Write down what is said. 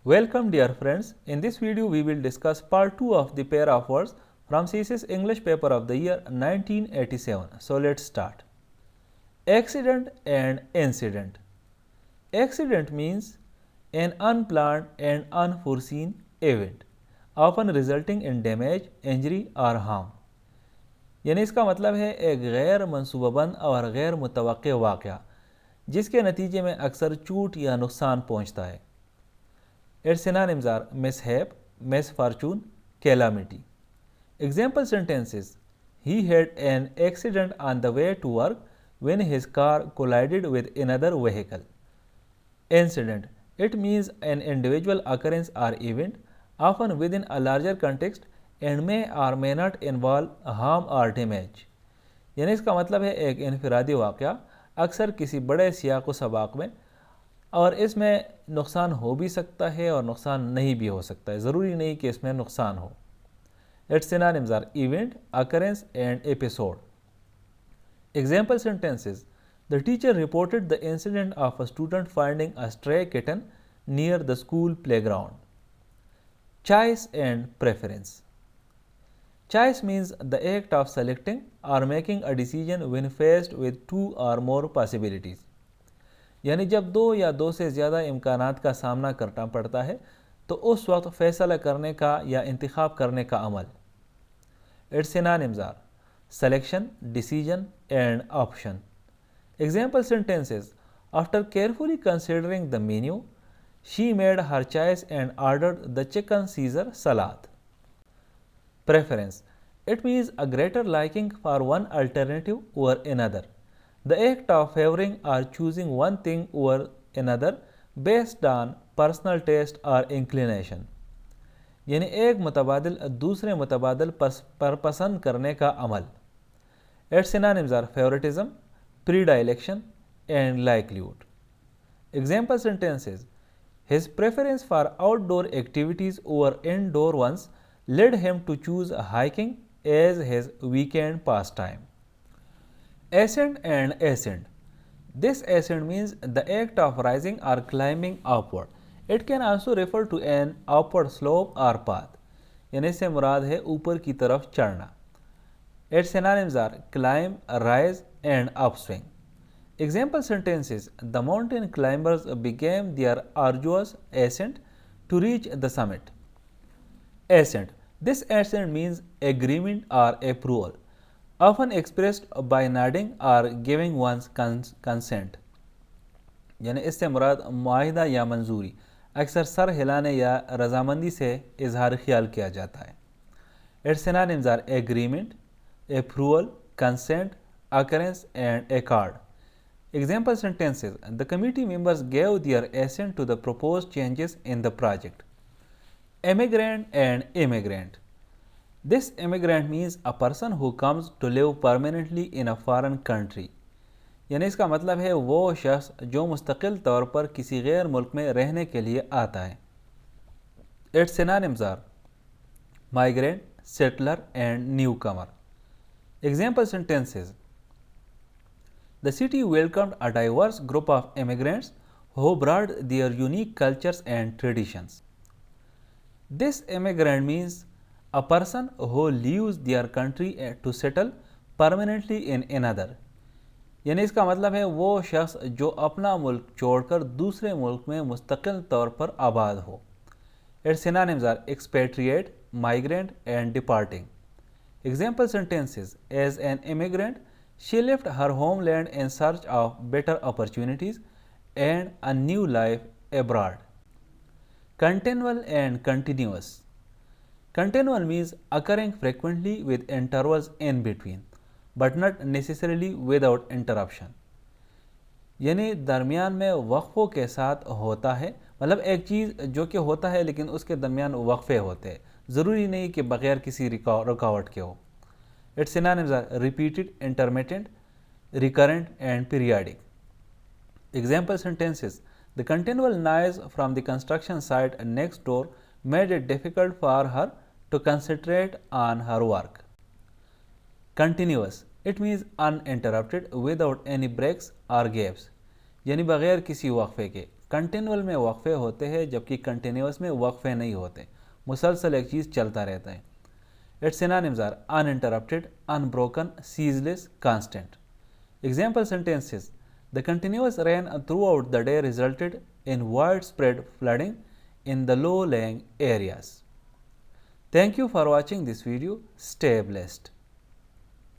Welcome dear friends. In this video we will discuss part 2 of the pair of words from CSS English paper of the year 1987. So let's start. Accident and incident. Accident means an unplanned and unforeseen event, often resulting in damage, injury or harm. यानी इसका मतलब है एक गैर मंसूबाबंद और गैर मुतवक्के वाक़या जिसके नतीजे में अक्सर चोट या नुकसान पहुँचता है. Its synonyms are mishap, misfortune, calamity. Example sentences: He had an accident on the way to work when his car collided with another vehicle. Incident: It means an individual occurrence or event, often within a larger context and may or may not involve harm or damage. यानी इसका मतलब है एक इनफरादी वाक़या अक्सर किसी बड़े सियाक़ व सबाक़ में और इसमें नुकसान हो भी सकता है और नुकसान नहीं भी हो सकता है. ज़रूरी नहीं कि इसमें नुकसान हो. Its synonyms are event, occurrence and episode. Example sentences: The teacher reported the incident of a student finding a stray kitten near the school playground. Choice and preference. Choice means the act of selecting or making a decision when faced with two or more possibilities. यानी जब दो या दो से ज़्यादा इम्कानात का सामना करना पड़ता है तो उस वक्त फ़ैसला करने का या इंतखाब करने का अमल. Its synonyms are selection, decision and option. Example sentences: after carefully considering the menu she made her choice and ordered the chicken caesar salad. Preference: it means a greater liking for one alternative over another. The act of favoring or choosing one thing over another based on personal taste or inclination. यानी एक मुतबादिल दूसरे मुतबादिल पर पसंद करने का अमल. Its synonyms are favoritism, predilection and likelihood. Example sentences: His preference for outdoor activities over indoor ones led him to choose hiking as his weekend pastime. Ascent and ascent. This ascent means the act of rising or climbing upward. It can also refer to an upward slope or path. यानी से मुराद है ऊपर की तरफ चढ़ना. Its synonyms are climb, rise and upswing. Example sentences: The mountain climbers began their arduous ascent to reach the summit. Ascent. This ascent means agreement or approval, often expressed by nodding or giving one's consent. यानी इससे मुराद मुआहिदा या मंजूरी अक्सर sir हिलाने या रजामंदी से इजहार ख्याल किया जाता है. Its synonyms are agreement, approval, consent, occurrence and accord. Example sentences: The committee members gave their assent to the proposed changes in the project. Immigrant and immigrant. This immigrant means a person who comes to live permanently in a foreign country. यानी इसका मतलब है वो शख्स जो मुस्तकिल तौर पर किसी गैर मुल्क में रहने के लिए आता है. Its synonyms are migrant, settler and newcomer. Example sentences: The city welcomed a diverse group of immigrants who brought their unique cultures and traditions. This immigrant means a person who leaves their country to settle permanently in another. यानी इसका मतलब है वो शख्स जो अपना मुल्क छोड़कर दूसरे मुल्क में मुस्तकिल तौर पर आबाद हो. Its synonyms are expatriate, migrant and departing. Example sentences: As an immigrant, she left her homeland in search of better opportunities and a new life abroad. Continual and continuous. Continual means occurring frequently with intervals in between, but not necessarily without interruption. यानी दरमियान में वक्फ़ों के साथ होता है, मतलब एक चीज़ जो कि होता है लेकिन उसके दरमियान वक्फ़े होते हैं, ज़रूरी नहीं कि बग़ैर किसी रुकावट के हो. Its synonyms are repeated, intermittent, recurrent and periodic. Example sentences: The continual noise from the construction site next door made it difficult for her to concentrate on her work. Continuous. It means uninterrupted without any breaks or gaps. यानी बगैर किसी वक्फे के. Continual में वक्फे होते हैं जबकि continuous में वक्फे नहीं होते, मुसलसल एक चीज़ चलता रहता है। It's synonyms are uninterrupted, unbroken, ceaseless, constant. Example sentences: The continuous rain throughout the day resulted in widespread flooding in the low-lying areas. Thank you for watching this video. Stay blessed.